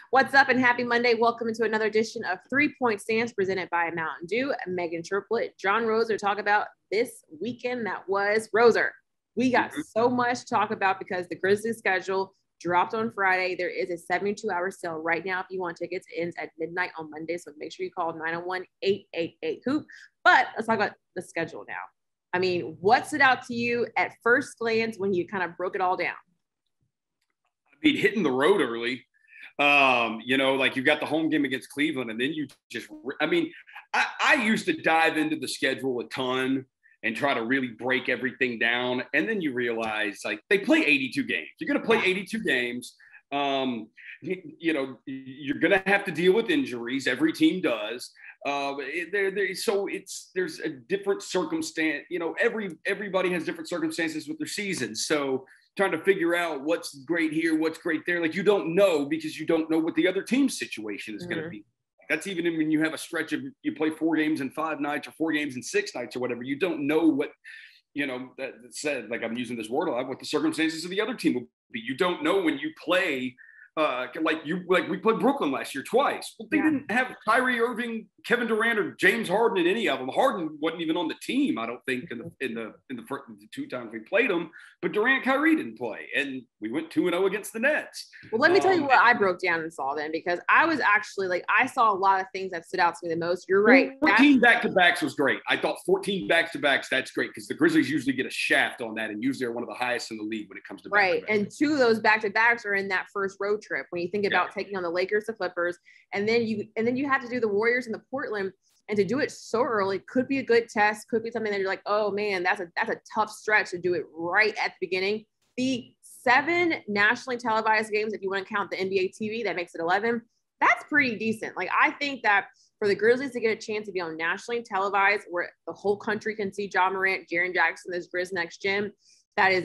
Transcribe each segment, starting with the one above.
What's up and happy Monday. Welcome into another edition of 3 Point Stance presented by Mountain Dew. Meghan, Triplett, John Roser talk about this weekend that was. Roser, we got so much to talk about because the Grizzlies schedule dropped on Friday. There is a 72-hour sale right now if you want tickets. It ends at midnight on Monday, so make sure you call 901-888-HOOP. But let's talk about the schedule now. I mean, what stood out to you at first glance when you kind of broke it all down? I mean, hitting the road early. Like you've got the home game against Cleveland, and then you just, I used to dive into the schedule a ton and try to really break everything down. And then you realize, like, they play 82 games. You're going to play 82 games. You're going to have to deal with injuries. Every team does. There's a different circumstance. Everybody has different circumstances with their season. So trying to figure out what's great here, what's great there. Like, you don't know because you don't know what the other team's situation is going to be. That's even when you have a stretch of you play 4 games in 5 nights or 4 games in 6 nights or whatever. You don't know what, that said, like I'm using this word a lot, what the circumstances of the other team will be. You don't know when you play. We played Brooklyn last year twice. Well, they didn't have Kyrie Irving, Kevin Durant, or James Harden in any of them. Harden wasn't even on the team, I don't think, in the 2 times we played them. But Durant, Kyrie didn't play, and we went 2-0 against the Nets. Well, let me tell you what I broke down and saw then, because I was actually I saw a lot of things that stood out to me the most. You're right. 14 back-to-backs was great. I thought 14 back-to-backs, that's great, because the Grizzlies usually get a shaft on that, and usually are one of the highest in the league when it comes to back-to-backs. Right, and 2 of those back-to-backs are in that first road trip. When you think about taking on the Lakers, the Clippers, and then you have to do the Warriors and the Portland, and to do it so early could be a good test, could be something that you're like, oh man, that's a tough stretch to do it right at the beginning. The 7 nationally televised games, if you want to count the NBA TV, that makes it 11. That's pretty decent. Like, I think that for the Grizzlies to get a chance to be on nationally televised, where the whole country can see Ja Morant, Jaren Jackson, this Grizz next gen, that is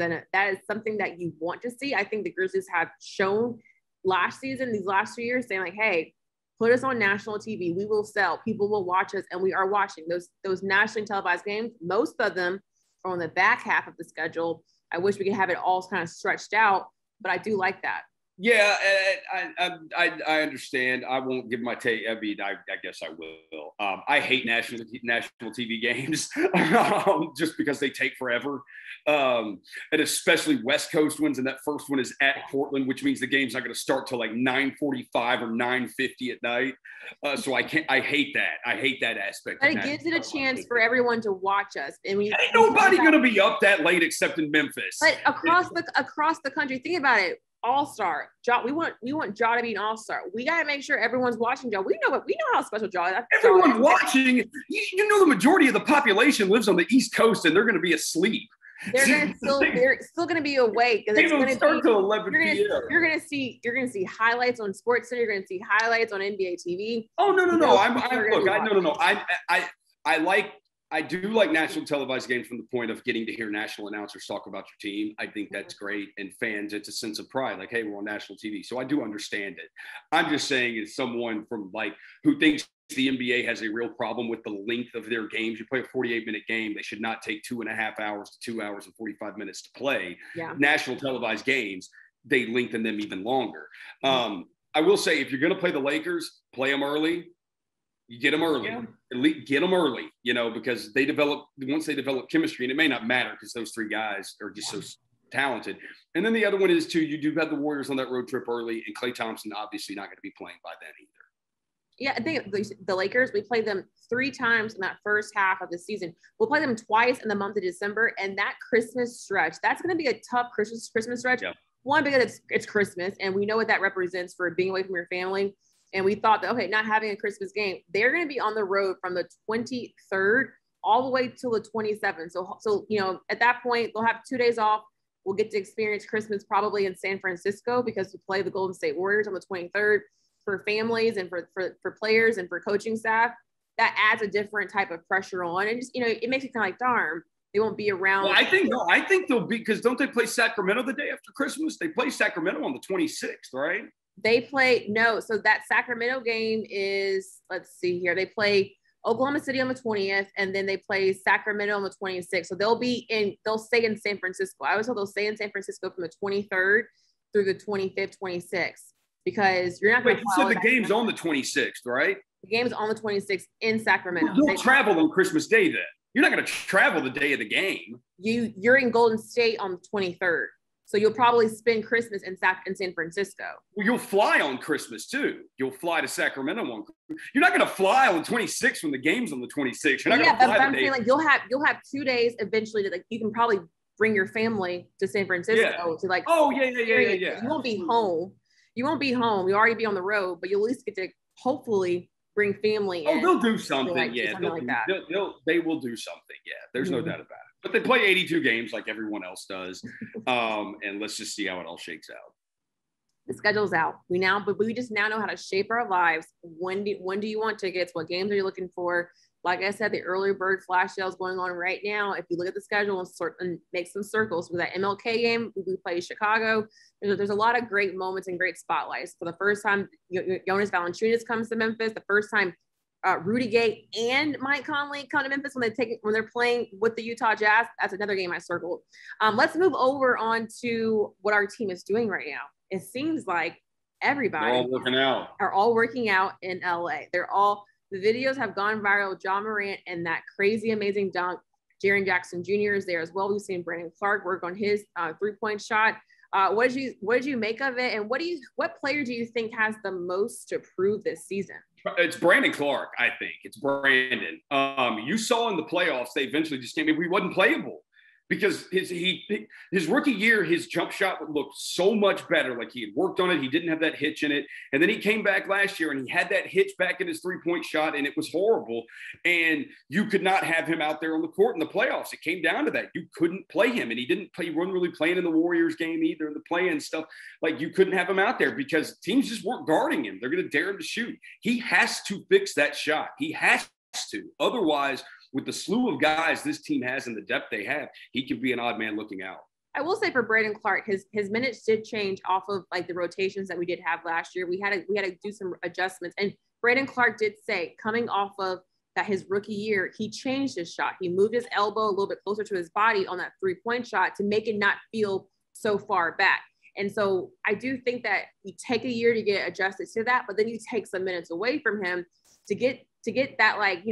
something that you want to see. I think the Grizzlies have shown last season, these last 2 years, saying like, hey, put us on national TV. We will sell. People will watch us, and we are watching those nationally televised games. Most of them are on the back half of the schedule. I wish we could have it all kind of stretched out, but I do like that. Yeah, I understand. I won't give my take. I mean, I guess I will. I hate national TV games just because they take forever, and especially West Coast ones. And that first one is at Portland, which means the game's not going to start till like 9:45 or 9:50 at night. So I hate that. I hate that aspect. But it gives it a chance for everyone to watch us. And ain't nobody going to be up that late except in Memphis. But across the country, think about it. All-star. Ja, we want Ja to be an all-star. We got to make sure everyone's watching Ja. We know how special Ja is. Everyone's watching. You know, the majority of the population lives on the East Coast, and they're going to be asleep. They're still going to be awake. They don't start till 11 p.m. You're going to see highlights on Sports Center. You're going to see highlights on NBA TV. Oh no. I do like national televised games from the point of getting to hear national announcers talk about your team. I think that's great. And fans, it's a sense of pride. Like, hey, we're on national TV. So I do understand it. I'm just saying, as someone from who thinks the NBA has a real problem with the length of their games. You play a 48-minute game. They should not take 2.5 hours to 2 hours and 45 minutes to play. Yeah. National televised games, they lengthen them even longer. I will say, if you're going to play the Lakers, play them early. You get them early. Yeah. At least get them early, because once they develop chemistry, and it may not matter because those 3 guys are just so talented. And then the other one is, too, you do have the Warriors on that road trip early, and Klay Thompson obviously not going to be playing by then either. Yeah, I think the Lakers, we played them 3 times in that first half of the season. We'll play them twice in the month of December, and that Christmas stretch, that's going to be a tough Christmas stretch. Yeah. One, because it's Christmas, and we know what that represents for being away from your family. And we thought that, okay, not having a Christmas game, they're going to be on the road from the 23rd all the way till the 27th. So at that point, they'll have 2 days off. We'll get to experience Christmas probably in San Francisco because we play the Golden State Warriors on the 23rd. For families and for players and for coaching staff, that adds a different type of pressure on. And just, it makes it kind of like, darn, they won't be around. Well, I think they'll be, because don't they play Sacramento the day after Christmas? They play Sacramento on the 26th, right? So that Sacramento game is, let's see here. They play Oklahoma City on the 20th, and then they play Sacramento on the 26th. So they'll stay in San Francisco. I was told they'll stay in San Francisco from the 23rd through the 25th, 26th. because you're not going to. Wait, you said the game's on the 26th, right? The game's on the 26th in Sacramento. You'll travel on Christmas Day then. You're not going to travel the day of the game. You're in Golden State on the 23rd. So you'll probably spend Christmas in San Francisco. Well, you'll fly on Christmas too. You'll fly to Sacramento on. You're not going to fly on the 26th when the game's on the 26th. You're not yeah, but I'm saying like you'll have 2 days eventually to like you can probably bring your family to San Francisco to like. Oh yeah. You won't be home. You won't be home. You'll already be on the road, but you'll at least get to hopefully bring family. Oh, they'll do something. Like, yeah, something like that. They will do something. Yeah, there's no doubt about it. But they play 82 games like everyone else does. And let's just see how it all shakes out. The schedule's out. We just now know how to shape our lives. When do you want tickets? What games are you looking for? Like I said, the early bird flash sale is going on right now. If you look at the schedule and make some circles with that MLK game, we play Chicago. There's a lot of great moments and great spotlights. For the first time, Jonas Valanciunas comes to Memphis. The first time Rudy Gay and Mike Conley come to Memphis when they're playing with the Utah Jazz. That's another game I circled. Let's move over on to what our team is doing right now. It seems like everybody are all working out in LA. The videos have gone viral. Ja Morant and that crazy amazing dunk. Jaren Jackson Jr. is there as well. We've seen Brandon Clarke work on his 3-point shot. What did you make of it? And what player do you think has the most to prove this season? It's Brandon Clarke, I think. It's Brandon. You saw in the playoffs, they eventually just came in. He wasn't playable because his rookie year, his jump shot looked so much better. Like he had worked on it. He didn't have that hitch in it. And then he came back last year and he had that hitch back in his 3-point shot and it was horrible. And you could not have him out there on the court in the playoffs. It came down to that. You couldn't play him. And he wasn't really playing in the Warriors game either, in the play-in stuff. Like you couldn't have him out there because teams just weren't guarding him. They're going to dare him to shoot. He has to fix that shot. He has to. Otherwise, with the slew of guys this team has and the depth they have, he could be an odd man looking out. I will say for Brandon Clarke, his minutes did change off of like the rotations that we did have last year. We had to do some adjustments. And Brandon Clarke did say coming off of that his rookie year, he changed his shot. He moved his elbow a little bit closer to his body on that 3-point shot to make it not feel so far back. And so I do think that you take a year to get adjusted to that, but then you take some minutes away from him to get that, like,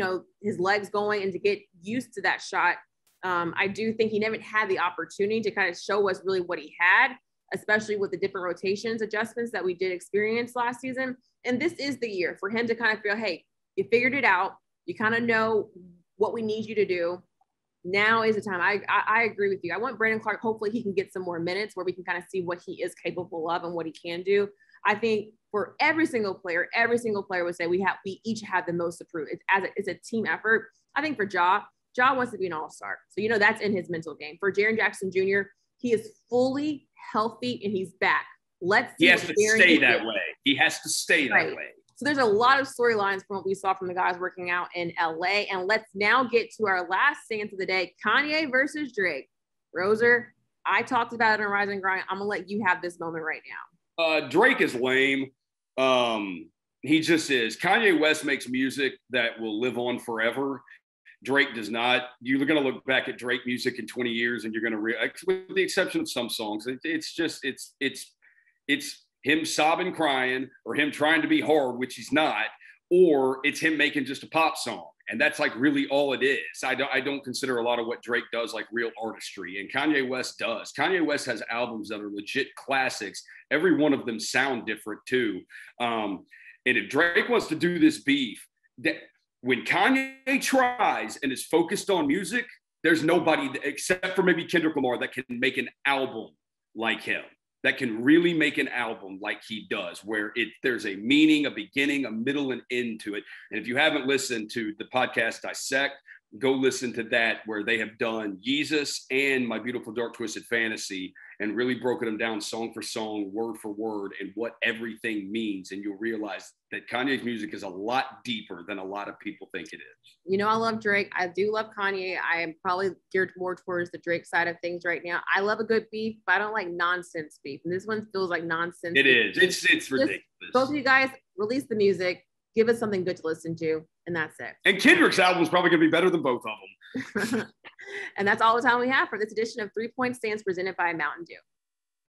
his legs going and to get used to that shot. I do think he never had the opportunity to kind of show us really what he had, especially with the different rotations adjustments that we did experience last season. And this is the year for him to kind of feel, hey, you figured it out. You kind of know what we need you to do. Now is the time. I agree with you. I want Brandon Clarke, hopefully he can get some more minutes where we can kind of see what he is capable of and what he can do. I think for every single player would say we each have the most to prove. It's a team effort. I think for Ja wants to be an all-star. So, that's in his mental game. For Jaren Jackson Jr., he is fully healthy and he's back. He has to stay that way. He has to stay that way. So there's a lot of storylines from what we saw from the guys working out in LA. And let's now get to our last stance of the day, Kanye versus Drake. Roser, I talked about it on Rise and Grind. I'm going to let you have this moment right now. Drake is lame. He just is. Kanye West makes music that will live on forever. Drake does not. You're going to look back at Drake music in 20 years and you're going to with the exception of some songs, it's him sobbing, crying, or him trying to be hard, which he's not, or it's him making just a pop song. And that's like really all it is. I don't consider a lot of what Drake does like real artistry, and Kanye West does. Kanye West has albums that are legit classics. Every one of them sound different too. And if Drake wants to do this beef, that when Kanye tries and is focused on music, there's nobody except for maybe Kendrick Lamar that can make an album like him, that can really make an album like he does, where there's a meaning, a beginning, a middle, and end to it. And if you haven't listened to the podcast Dissect, go listen to that, where they have done Yeezus and My Beautiful Dark Twisted Fantasy and really broken them down song for song, word for word, and what everything means. And you'll realize that Kanye's music is a lot deeper than a lot of people think it is. I love Drake. I do love Kanye. I am probably geared more towards the Drake side of things right now. I love a good beef, but I don't like nonsense beef. And this one feels like nonsense. It is. It's ridiculous. Both of you guys release the music, give us something good to listen to, and that's it. And Kendrick's album is probably going to be better than both of them. And that's all the time we have for this edition of 3 Point Stance presented by Mountain Dew.